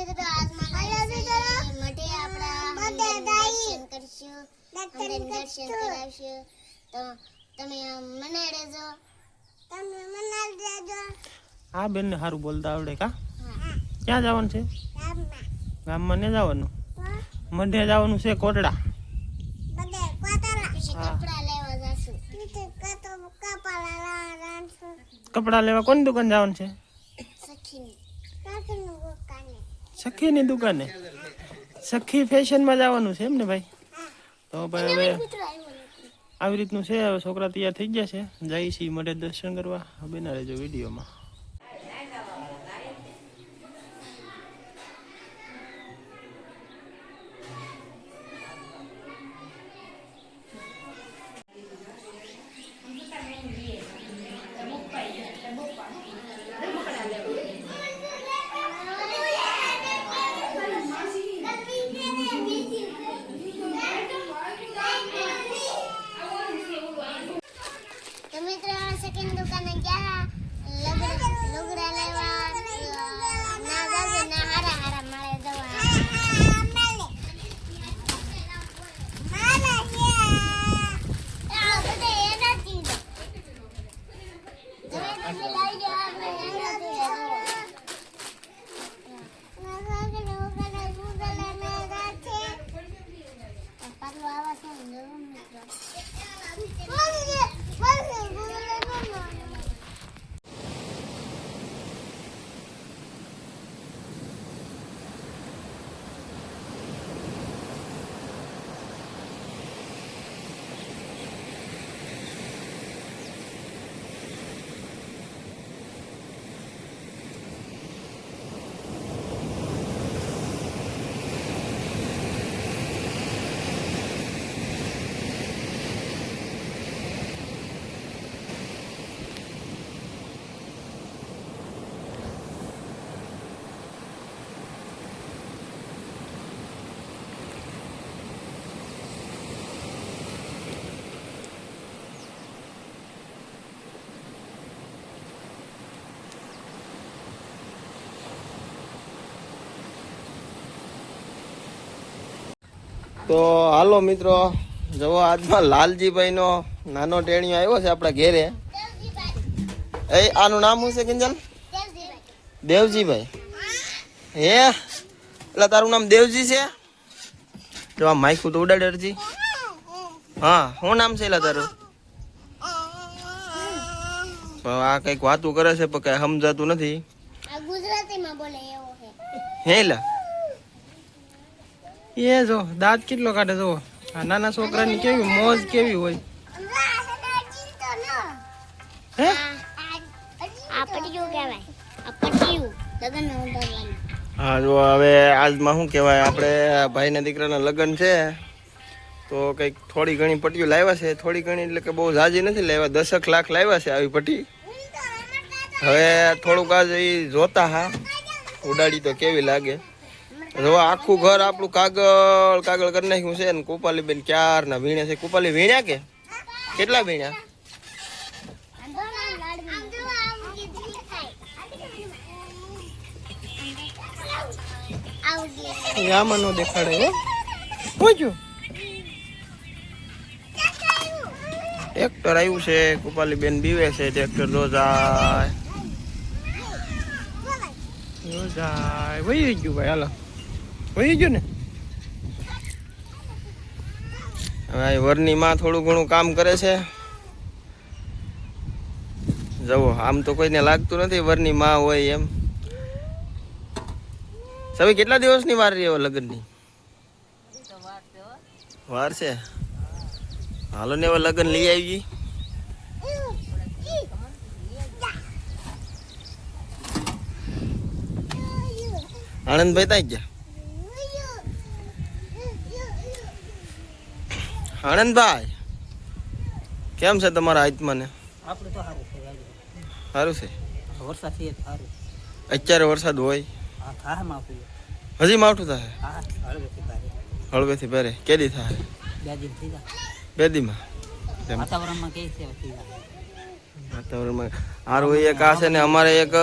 મિત્રો આજમાં મઢે આપણા દર્શન કરશું, દર્શન કરાવશું. તો તમે મનાડે જો, તમે મનાડે જો. હા બેન ને સારું બોલતા આવડે કા? ક્યાં જવાનું છે? ગામમાં ને જવાનું, મઢે જવાનું છે. કોટડા કપડા લેવા કોની દુકાન જવાનું છે? સખીની દુકાને. સખી ફેશનમાં જવાનું છે એમ ને ભાઈ? તો ભાઈ હવે આવી રીતનું છે. હવે છોકરા તૈયાર થઈ ગયા છે, જઈ છીએ મઢે દર્શન કરવા. બના રહેજો વિડીયોમાં. તો હાલો મિત્રો, જવો આજમાં લાલજીભાઈ નો નાનો ટેણીયો આવ્યો છે આપણા ઘેરે. આનું નામ શું છે કિંજલ? દેવજીભાઈ. હે એટલે તારું નામ દેવજી છે? જો આ માઇકું તો ઉડાડે અરજી. હા, શું નામ છે એટલે તારું? આ કઈક વાતું કરે છે પણ કઈ સમજાતું નથી. ગુજરાતીમાં બોલે એવો છે. હે લા એ જો દાંત કેટલો કાઢે જો. આ નાના છોકરાની કેવી મોજ કેવી હોય. હે હા જો હવે આજમાં શું કહેવાય, આપણે ભાઈના દીકરાના લગ્ન છે તો કંઈક થોડી ઘણી પટ્ટીઓ લાવ્યા છે. થોડી ઘણી એટલે કે બહુ ઝાઝી નથી લાવ્યા, 10 લાખ લાવ્યા છે આવી પટ્ટી. હવે થોડુંક આજ એ જોતા હા ઉડાડી તો કેવી લાગે. જો આખું ઘર આપણું કાગળ કાગળ કરી નાખ્યું છે ને. કુપાલી બેન ક્યારના વીણ્યા છે. કુપાલી વીણ્યા કે કેટલા વીણ્યા? આમાં નો દેખાડે. પૂછ્યું ટ્રેક્ટર આવ્યું છે. કુપાલી બેન બીવે છે. ટ્રેક્ટર જો જાય વહી ગયું ભાઈ. હાલો વહી ગયું ને. હવે વરની માં થોડું ઘણું કામ કરે છે. જવો આમ તો કોઈને લાગતું નથી વરની માં હોય એમ. સવે કેટલા દિવસની વાર રહી લગ્નની? વાર છે. હાલો ને હવે લગ્ન લઈ આવી. આનંદભાઈ ત્યાં ગયા. આનંદભાઈ કેમ છે તમારા આત્માને? આપણે તો સારું છે. સારું છે. વરસાદ છે સારું. અત્યારે વરસાદ હોય. હા થાય માફું. હજી માવઠું થાય? હા હળવેથી ભારે. હળવેથી ભારે કેદી થાય? 2 દિન થઈ જાય. 2 દીમાં વાતાવરણમાં કે છે થઈ જાય. વાતાવરણમાં હારું એક આ છે ને અમારે એક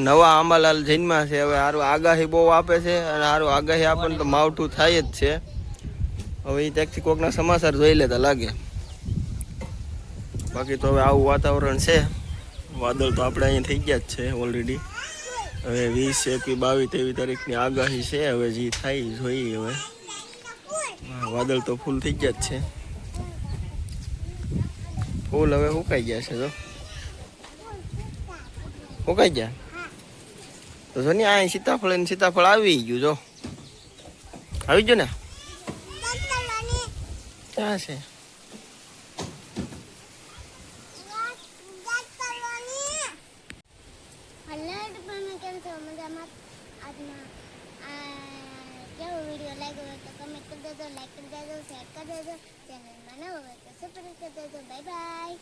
નવા આંબાલાલ જૈનમાં છે. હવે હારું આગાહી બહુ આપે છે અને હારું આગાહી આપે ને તો માવઠું થાય જ છે. હવે એ ત્યાંથી કોકના સમાચાર જોઈ લેતા લાગે. બાકી તો હવે આવું વાતાવરણ છે. વાદળ તો આપણે અહીંયા થઈ ગયા જ છે ઓલરેડી. હવે 20, 21, 22, 23 તારીખની આગાહી છે. હવે જે થાય જોઈએ. હવે વાદળ તો ફૂલ થઈ ગયા જ છે. ફૂલ હવે સુકાઈ ગયા છે. જો સુકાઈ ગયા તો જો ને આ સીતાફળ આવી ગયું. જો આવી ગયું ને ક્યાં છે? કેમ છો? મજામાં? આજના કેવો વિડીયો લાગ્યો હોય તો કમેન્ટ કરી દેજો, લાઈક કરી દેજો, શેર કરી દેજો. ચેનલમાં નવો હોય તો સબસ્ક્રાઈબ કરી દેજો. Bye bye.